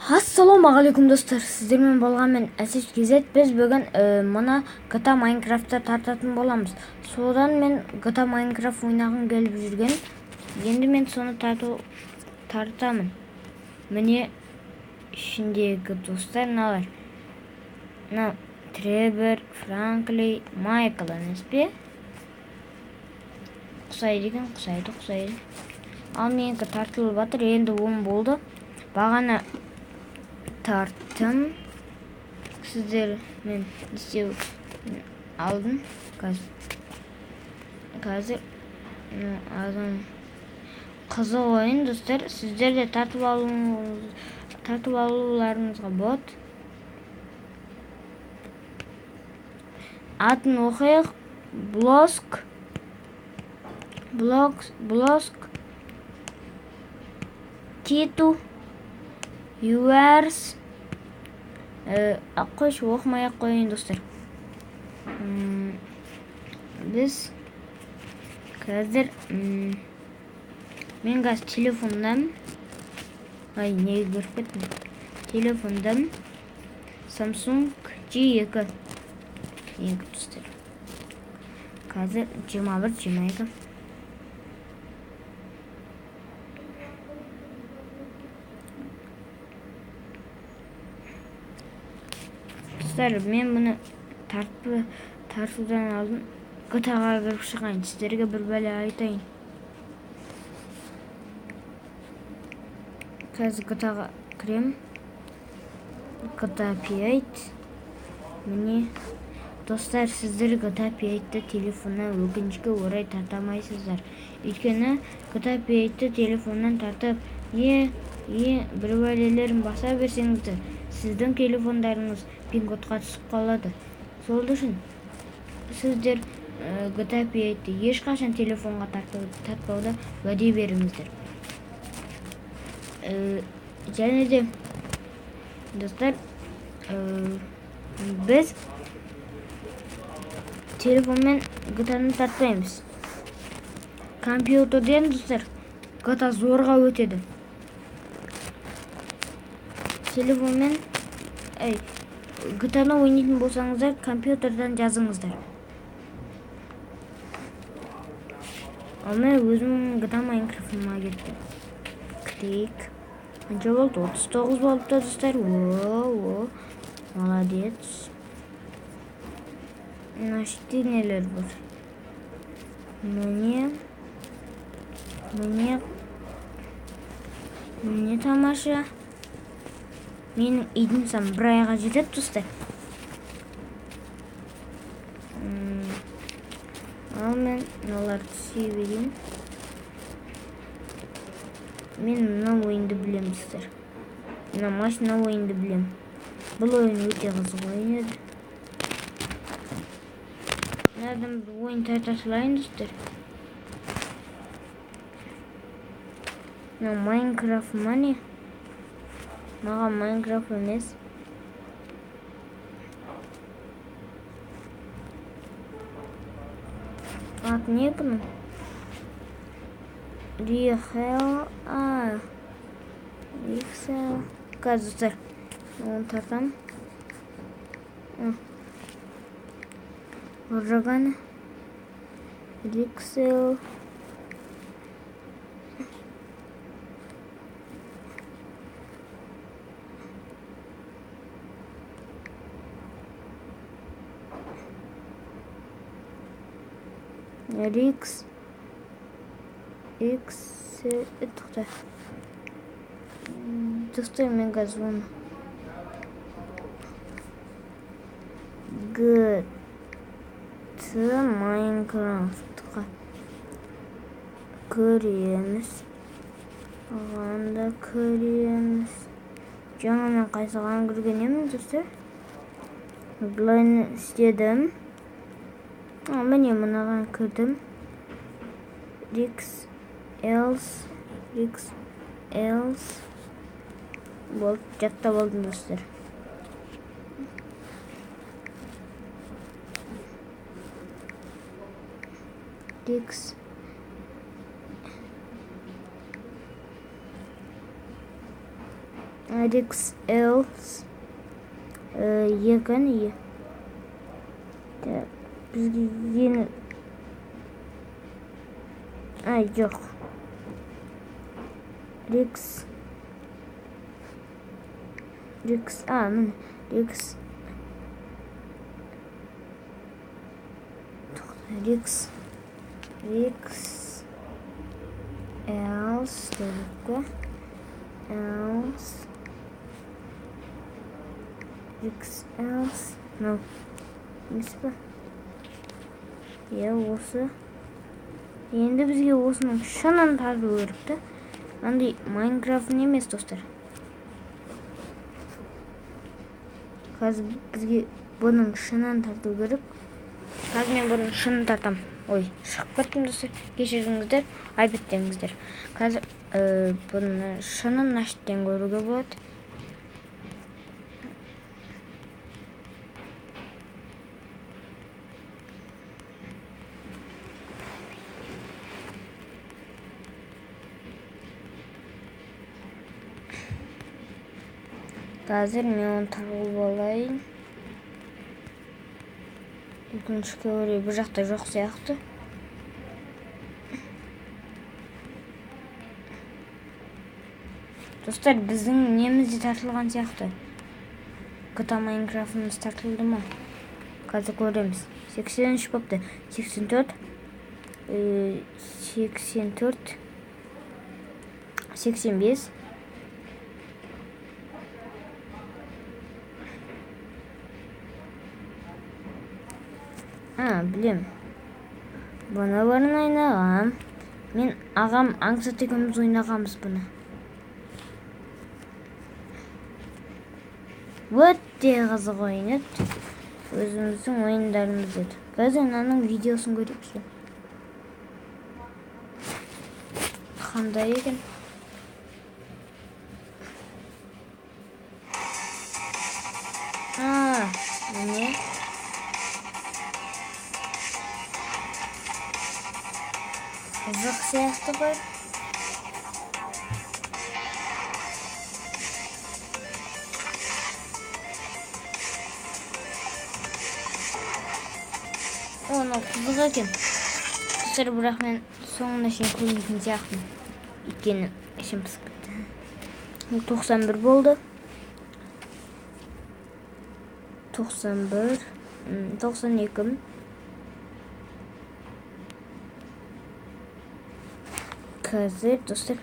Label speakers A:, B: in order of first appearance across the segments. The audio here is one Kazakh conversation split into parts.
A: Ассалаумағалейкум достар, сіздермен болған мен Әсет Кезет. Біз бүгін мына GTA Майнкрафтта тартатын боламыз. Содан мен GTA Майнкрафт ойнағым келіп жүрген. Енді мен соны тартамын. Міне ішіндегі достар мыналар. Мынау Тревор, Франкли, Майкл емес пе? Құсайды екен, құсайды. Ал менікі тартылып жатыр, енді 10 болды. Бағана тарттым. Сіздер мен істеу алдым. Қазір адам қызық ойын достар. Сіздер де тартып алуларыңызға болады. Атын оқиық. Блоск Титу Юарс қойшы, оқымай-ақ қойын достар. Біз қазір мен қазір телефондам неге көріп кеттім. Телефондам Samsung G2 достар. Қазір 21-22. Мен мұны тартудан алдым. GTA-ға кіріп шығайын, сіздерге бір бәле айтайын. Қазір GTA-ға кірем. GTA 5. Міне достар, сіздер GTA 5-ті телефоннан өкінішке орай тартамайсыздар. Өйткені GTA 5-ті телефоннан тартып бір бәлелерін баса берсеңіздер, сіздің телефондарыңыз пин-кодқа түсіп қалады. Сол үшін сіздер GTA 5-ті ешқашан телефонға тартпауды уәде беріңіздер. Және де достар, біз телефонмен GTA-ны тартпаймыз. Компьютерден достар GTA зорға өтеді. Телефонмен GTA-ны ойнайтын болсаңыздар, компьютерден жазыңыздар. Ал мен өзім GTA Майнкрафтыма кеттім. Кірейік. Қанша болды? 39 болыпты достар. Молодец. Нашты нелер бар? Міне тамаша. Менің үйдің сам бір айға жетеді достар. Ал мен мыналарды сүйе берейін. Мен мына ойынды білем достар. Мына машина ойынды білем. Бұл ойын өте қызық ойын еді. Мынадан бір ойын тарта салайын достар. Мына Майнкрафт мане. Маған Майнкрафт емес. Ат не бұның? Рихел. Қазір достар, оны тартам. Ұржағаны. Риксел. Тоқта. Достар, мен қазір оны GTA Майнкрафтқа көреміз. Ағанда көреміз. Жаңа мен қайсыған көрген емін достар. Бұлайны істедім. Міне мұнаған кірдім. Rix болып жатта болдым достар. RXL екен ие. Бізге ені... Ай, жоқ. Рекс... міне. Рекс... Элс... Элс... Ну, емес па? Осы. Енді бізге осының шынын тарту керекті. Андай Майнкрафт емес, достар. Қазір бізге бұның шынын тарту керек. Қазір мен бұның шынын тартам. Ой, шығып кеттім, достар. Кешіріңіздер, айбеттеңіздер. Қазір бұның шынын аштен көруге болады. Қазір мен оны тағылып алайын. Өкінішке орай бұл жақта жоқ сияқты. Достар, біздің неміз де тартылған сияқты. GTA Майнкрафтымыз тартылды ма? Қазір көреміз. 83 бопты. 84 85 білем. Бұны барын ойнағам. Мен ағам аңсат екеуміз ойнағамыз бұны. Өте қызық ойын еді. Өзіміздің ойындарымыз еді. Қазір мынаның видеосын көрейікші. Қандай екен? Міне. Қызық сияқты ғой. Оны қызық екен. Достар, бірақ мен соңына шейін көрмейтін сияқтымын. Өйткені ішім пысып кетті. 91 болды. 91, 92. Қазір, достар.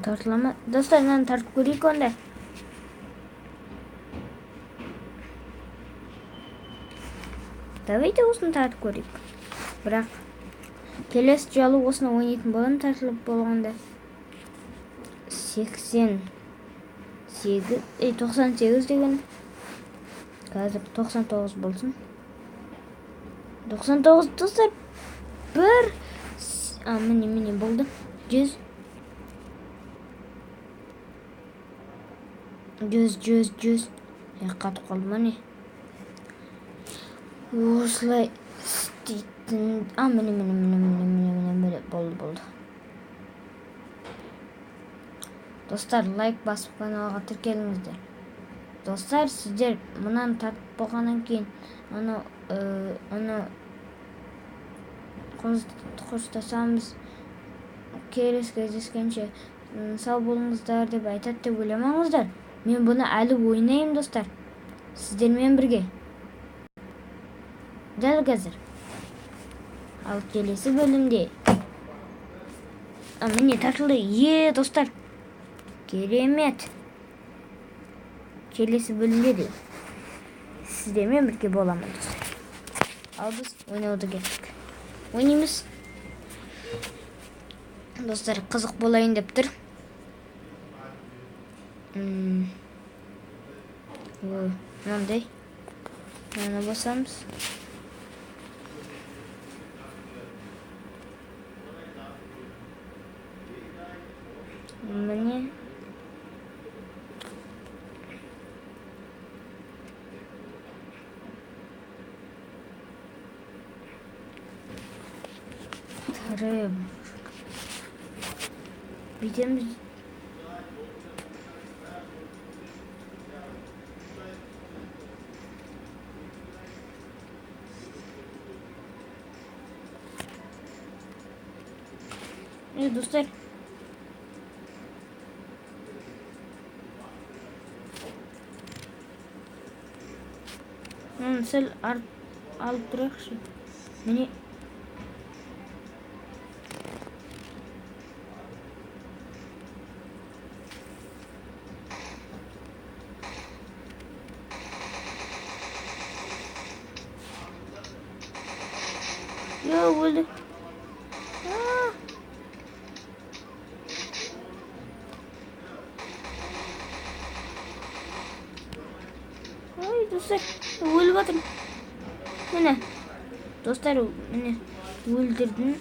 A: Тартылама. Достар, мен тартып көрейік онда. Давайте осыны тартып көрейік. Бірақ келесі жолы осыны ойнайтын болған, тартылып болғанда 98 деген. Қазір 99 болсын. 99, достар. Міне болды. 100. 100. Қатып қалды ма не? Осылай істейтін. Міне. Болды. Достар, лайк басып каналға тіркеліңіздер. Достар, сіздер мұнан тартып болғаннан кейін оны қоштасамыз. Келесі кездескенше сау болыңыздар деп айтады деп ойламаңыздар. Мен бұны әлі ойнаймын, достар. Сіздермен бірге. Дәл қазір. Ал келесі бөлімде. Міне тартылды. Достар. Керемет. Келесі бөлімде де сіздермен бірге боламын, достар. Ал біз ойнауды кеттік. Ойнаймыз. Достар, қызық болайын деп тұр. Мынандай. Мына басамыз. Міне. Рэп. Битеміз. Достар. Сәл алып тұрайықшы. Міне. Өлді. Ой, достар, өліп жатырмын. Міне, достар, міне, өлдірдім.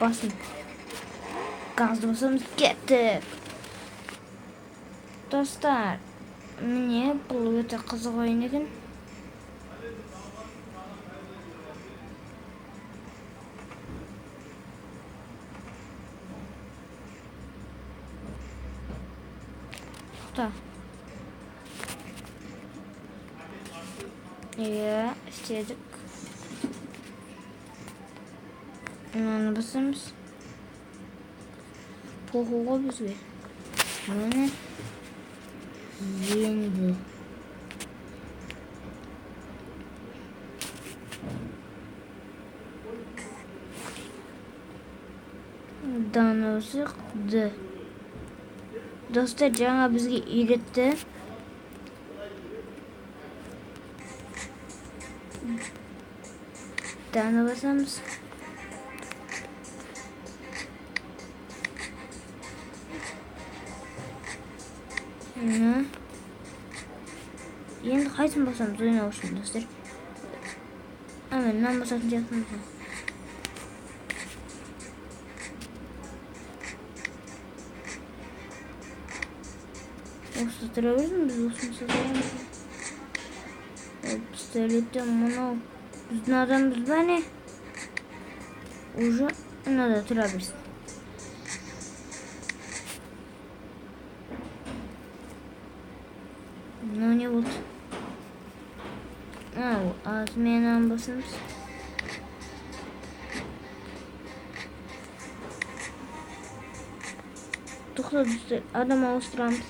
A: Басын. Газды басамыз, кеттік. Достар, міне, бұл өте қызық ойын екен. Иә, істедік. Мынаны басамыз. Похуға бізге. Міне. Енді. Данозық Д. Достар, жаңа бізге үйретті. Даны басамыз. Енді қайсын басамыз ойнау үшін, достар. Мынаны басатын жатырмыз. Осы тұра бердім, біз осыны сатарамыз. Пистолетті мұнау біздің адамбыз ба не? Уже надо тұра берсін. Мынау не болды? Азменнен басамыз. Тоқта достар, адам ауыстырамыз.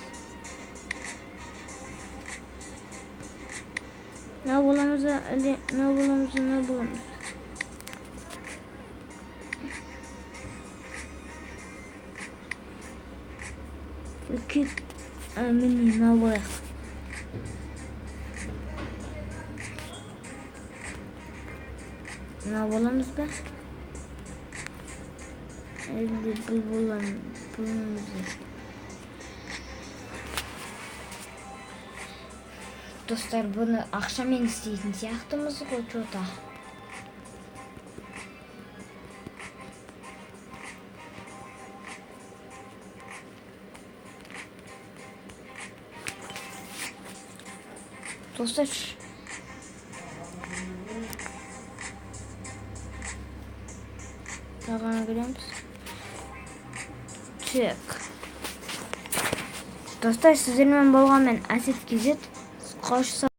A: Ne bulamız? Iki mini ne bulamız? Ne bulamız be? Elde bulamız. Достар, бұны ақшамен істейтін сияқтымыз ғой, чота. Достар, тағаны көреміз. Чек. Достар, сіздермен болған мен Әсет Кезет. Қош